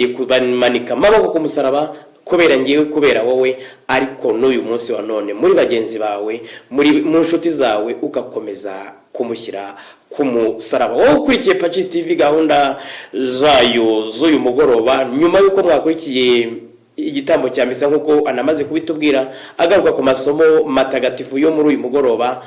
ikumanika amaboko ku musaraba kubera ngiye kubera wowe, ariko n'uyu munsi wa none muri bagenzi bawe, mu nshuti zawe, ugakomeza kumushyira ku musaraba. Wowe ukurikiye Pacis TV gahunda zayo z'uyu mugoroba, nyuma yuko mwakurikiye igitambo cya misa nkuko anamaze kubitubwira, agaruka ku masomo matagatifu yo muri uyu mugoroba,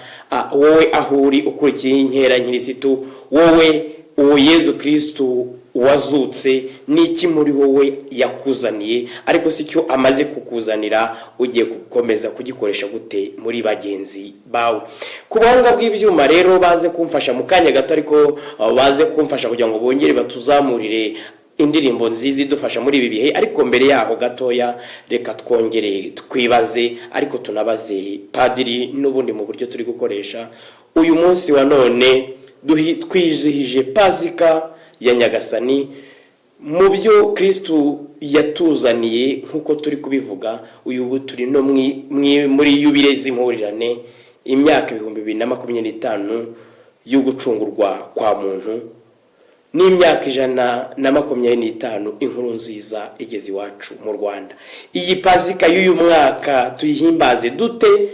wowe ahuri ukurikiye inkera nkirisitu, wowe uwo Yezu Kristo wazutse, niki muri wowe yakuzaniye, ariko sicyo amaze kukuzanira ugiye gukomeza kugikoresha gute muri bagenzi bawe. Ku buhanga bw'ibyuma rero baze kumfasha mu kanya gato, ariko baze kumfasha kugira ngo bongere batuzamurire indirimbo nziza idufasha muri ibi bihe. Ariko mbere yaho gatoya, reka twongere twibaze, ariko tunabaze padiri n'ubundi mu buryo turi gukoresha uyu munsi wa none. Twizihije Pasika ya Nyagasani, mu byo Kristo yatuzaniye nkuko turi kubivuga. Uyu turi no muri yubile z'impurirane, imyaka 2025 yo gucungurwa kwa muntu, n'imyaka 125 inkuru nziza igeze iwacu mu Rwanda. Iyi Pasika y'uyu mwaka tuyihimbaze dute,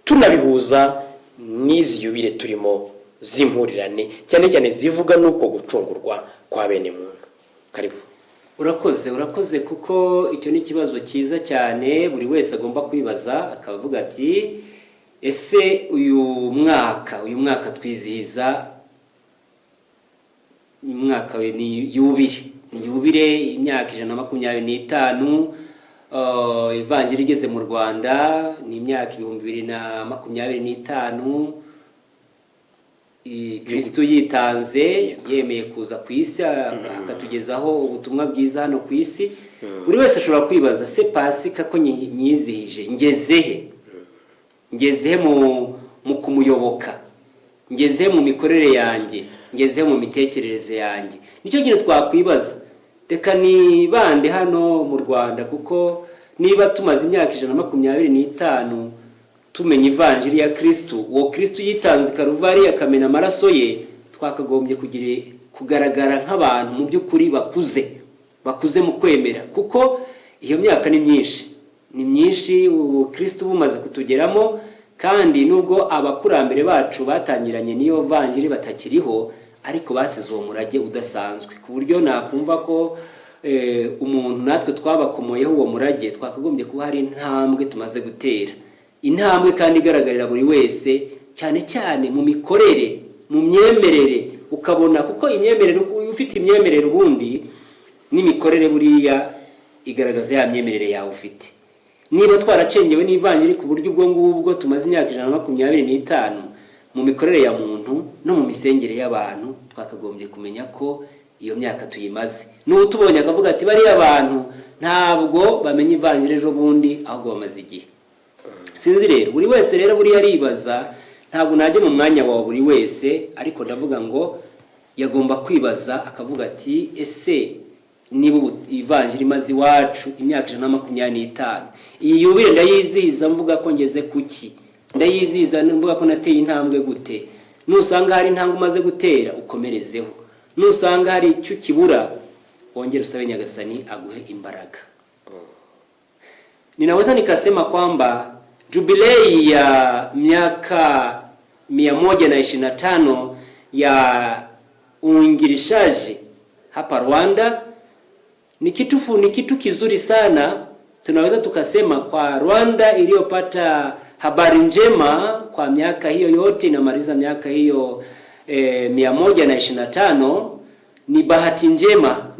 tunabihuza n'izi yubile turimo z'impurirane, cyane cyane zivuga nuko gucungurwa kwa bene muntu. Karibu. Urakoze kuko icyo ni kibazo cyiza cyane buri wese agomba kwibaza, akavuga ati ese uyu mwaka twizihiza umwaka we ni yubile imyaka 125, ivanjiri igeze mu Rwanda ni imyaka 2025, Kristo yitanze yemeye kuza ku isi akatugezaho ubutumwa bwiza hano ku isi. Buri wese ashobora kwibaza, se Pasika ko nyizihije ngezehe mu kumuyoboka, ngezehe mu mikorere yanjye, ngezehe mu mitekerereze yanjye? Nicyo kintu twakwibaza. Reka nibande hano mu Rwanda, kuko niba tumaze imyaka 125 tumenya ivanjiri ya Kristo, uwo Kristo yitanze Karuvari akamena amaraso ye, twakagombye kugaragara nk'abantu mu by'ukuri bakuze mu kwemera, kuko iyo myaka ni myinshi uwo Kristo bumaze kutugeramo. Kandi nubwo abakurambere bacu batangiranye niyo vanjiri batakiriho, ariko basize uwo murage udasanzwe, ku buryo nakumva ko umuntu natwe twabakomoyeho uwo murage, twakagombye kuba hari intambwe tumaze gutera, intambwe kandi igaragarira buri wese, cyane cyane mu mikorere, mu myemerere. Ukabona kuko imyemerere, ufite imyemerere ubundi n'imikorere buriya igaragaza ya myemerere yawe ufite. Niba twaracengewe n'ivanjiri ku buryo ubwo ngubwo tumaze imyaka 125 mu mikorere ya muntu no mu misengere y'abantu, twakagombye kumenya ko iyo myaka tuyimaze. N'utubonye akavuga ati bari abantu ntabwo bamenye ivanjiri ejo bundi, ahubwo bamaze igihe. Sinzi rero, buri wese rero buri yaribaza, ntabwo najye mu mwanya wa buri wese, ariko ndavuga ngo yagomba kwibaza akavuga ati ese niba ivanjiri mazi wacu imyaka 125, iyi yubile ndayizihiza mvuga ko ngeze kuki? Ndayizihiza mvuga ko nateye intambwe gute? Nusanga hari intambwe umaze gutera, ukomerezeho. Nusanga hari icyo kibura, wongere usabe Nyagasani aguhe imbaraga. Ninaweza nikasema kwamba jubilei ya miaka 125 ya uingilishaji hapa Rwanda ni kitu kizuri sana. Tunaweza tukasema kwa Rwanda iliyopata habari njema kwa miaka hiyo yote, inamaliza miaka hiyo 125, ni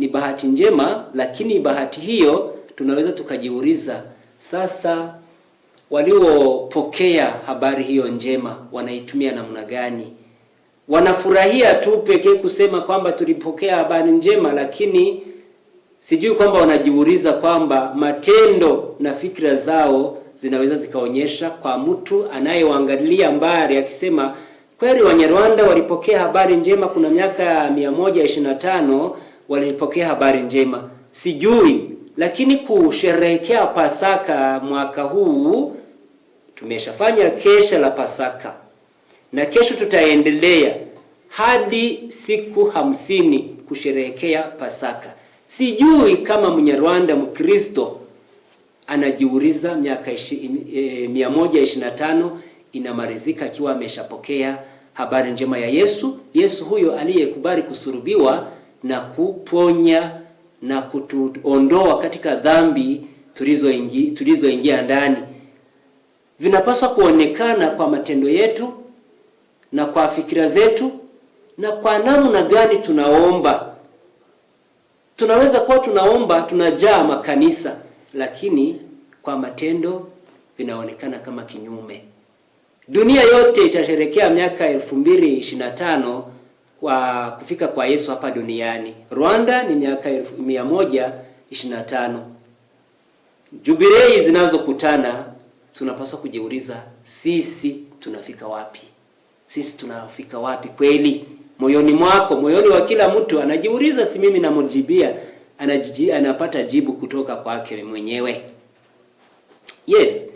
bahati njema. Lakini bahati hiyo tunaweza tukajiuliza, sasa waliopokea habari hiyo njema wanaitumia namna gani? Wanafurahia tu pekee kusema kwamba tulipokea habari njema, lakini sijui kwamba wanajiuliza kwamba matendo na fikra zao zinaweza zikaonyesha kwa mtu anayewaangalia mbali akisema kweli Wanyarwanda walipokea habari njema, kuna miaka 125 walipokea habari njema. Sijui, lakini kusherehekea Pasaka mwaka huu tumeshafanya kesha la Pasaka, na kesho tutaendelea hadi siku 50 kusherehekea Pasaka. Sijui kama Mnyarwanda Mkristo anajiuliza miaka 125 inamalizika akiwa ameshapokea habari njema ya Yesu. Yesu huyo aliyekubali kusurubiwa na kuponya na kutuondoa katika dhambi tulizoingia ndani. Vinapaswa kuonekana kwa matendo yetu na kwa fikira zetu na kwa namna gani tunaomba. Tunaweza kuwa tunaomba tunajaa makanisa, lakini kwa matendo vinaonekana kama kinyume. Dunia yote itasherehekea miaka 2025 kwa kufika kwa Yesu hapa duniani. Rwanda ni miaka 125. Jubilei zinazokutana, tunapaswa kujiuliza sisi tunafika wapi? Sisi tunafika wapi kweli? Moyoni mwako, moyoni wa kila mtu anajiuliza, si mimi namjibia, anapata jibu kutoka kwake mwenyewe. Yes,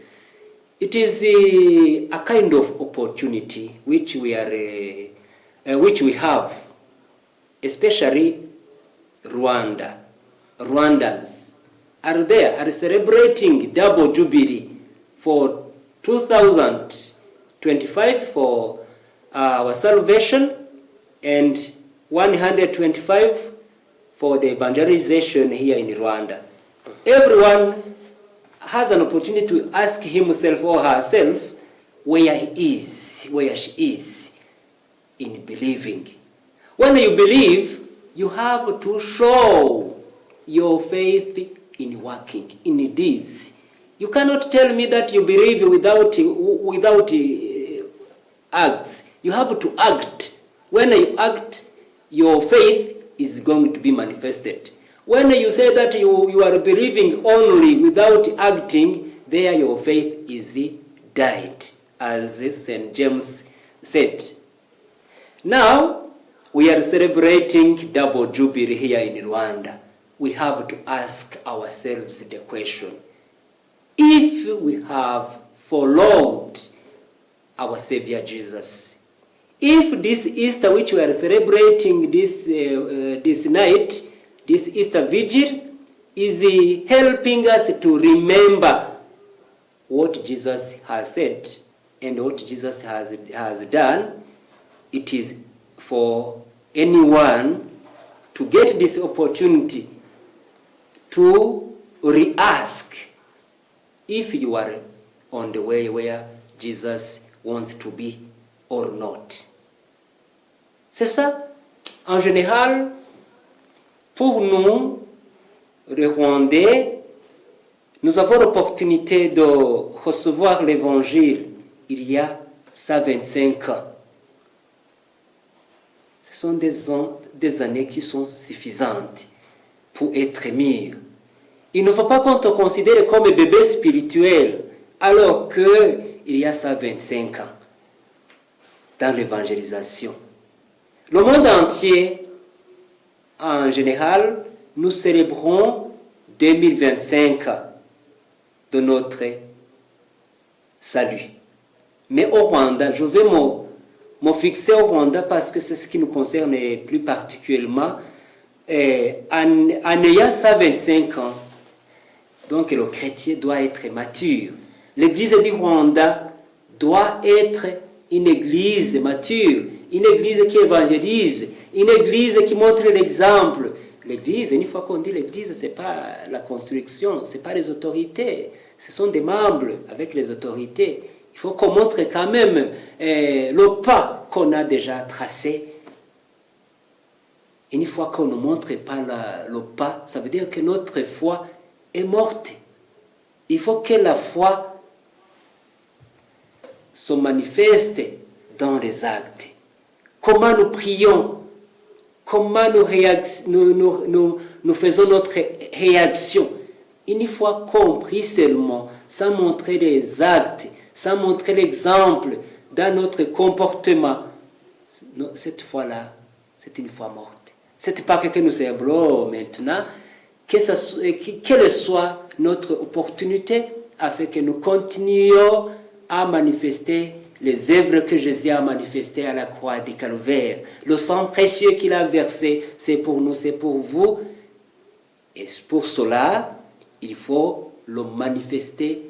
it is a kind of opportunity which we have, especially Rwandans are celebrating double jubilee for 2025 for our salvation and 125 for the evangelization here in Rwanda. Everyone has an opportunity to ask himself or herself where she is in believing. When you believe, you have to show your faith in working, in deeds. You cannot tell me that you believe without acts. You have to act. When you act, your faith is going to be manifested. When you say that you are believing only without acting, there your faith is died, as St. James said. Now, we are celebrating double jubilee here in Rwanda. We have to ask ourselves the question, if we have followed our Savior Jesus, if this Easter which we are celebrating this night, this Easter Vigil, is helping us to remember what Jesus has said and what Jesus has done, it is for anyone to get this opportunity to re-ask if you are on the way where Jesus wants to be or not. C'est ça, en général, pour nous, les Rwandais, nous avons l'opportunité de recevoir l'évangile il y a 125 ans. Ce sont des années qui sont suffisantes pour être mûres. Il ne faut pas qu'on te considère comme bébé spirituel alors qu'il y a 125 ans dans l'évangélisation. Le monde entier, en général, nous célébrons 2025 de notre salut. Mais au Rwanda, je vais me fixer au Rwanda parce que c'est ce qui nous concerne plus particulièrement. En ayant 125 ans, donc le chrétien doit être mature. L'église du Rwanda doit être une église mature, une église qui évangélise, une église qui montre l'exemple. L'église, une fois qu'on dit l'église, ce n'est pas la construction, ce n'est pas les autorités, ce sont des membres avec les autorités. Il faut qu'on montre quand même le pas qu'on a déjà tracé. Une fois qu'on ne montre pas le pas, ça veut dire que notre foi est morte. Il faut que la foi se manifeste dans les actes. Comment nous prions, comment nous faisons notre réaction. Une fois compris seulement, sans montrer les actes, sans montrer l'exemple dans notre comportement, cette foi-là, c'est une foi morte. C'est pas que nous célébrons maintenant, quelle soit notre opportunité afin que nous continuions à manifester les œuvres que Jésus a manifestées à la croix du Calvaire. Le sang précieux qu'il a versé, c'est pour nous, c'est pour vous. Et pour cela, il faut le manifester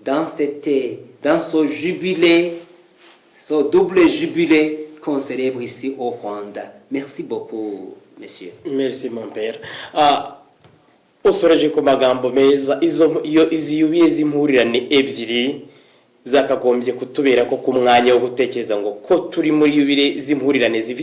dans ce jubilé, ce double jubilé qu'on célèbre ici au Rwanda. Merci beaucoup, monsieur. Merci mon père. Usoreje ku magambo meza izi yubiye z'impurirane ebyiri zakagombye kutubera ko ku mwanya wo gutekereza ngo ko turi muri yubire z'impurirane zifite